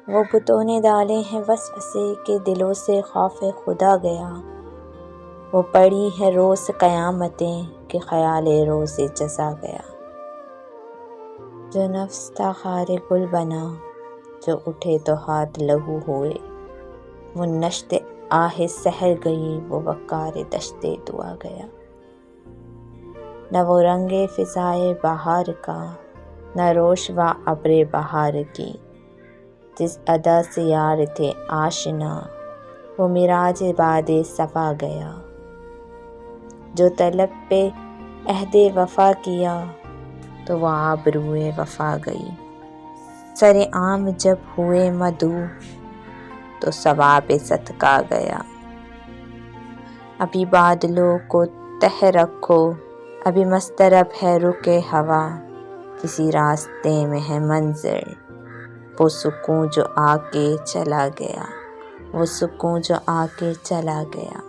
وہ بتوں نے ڈالے ہیں وسوسے کہ دلوں سے خوف خدا گیا، وہ پڑی ہے روز قیامتیں کہ خیال روز جزا گیا۔ جو نفس تھا خار گل بنا، جو اٹھے تو ہاتھ لہو ہوئے، وہ نشت آہ سحر گئی، وہ وقار دشت دعا گیا۔ نہ وہ رنگ فضائے بہار کا، نہ روش و ابر بہار کی، جس ادا سے یار تھے آشنا، وہ معراج باد صفا گیا۔ جو طلب پہ عہد وفا کیا، تو وہ آبروئے وفا گئی۔ سر عام جب ہوئے مدعو، تو ثواب صدقہ گیا۔ ابھی بادلوں کو تہ رکھو، ابھی مضطرب ہے رخ ہوا، کسی راستے میں ہے منظر، وہ سکون جو آ کے چلا گیا، وہ سکون جو آ کے چلا گیا۔